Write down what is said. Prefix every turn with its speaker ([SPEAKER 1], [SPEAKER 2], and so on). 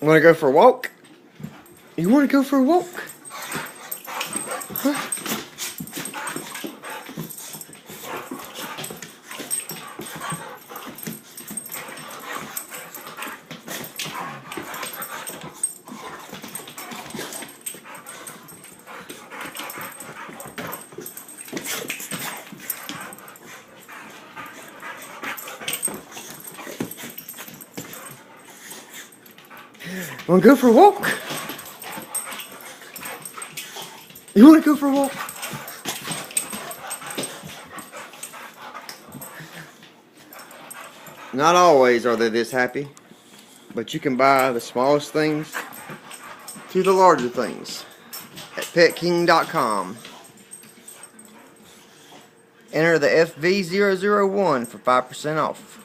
[SPEAKER 1] Want to go for a walk? You want to go for a walk? Huh? Want to go for a walk? You want to go for a walk? Not always are they this happy, but you can buy the smallest things to the larger things at petking.com. Enter the FV001 for 5% off.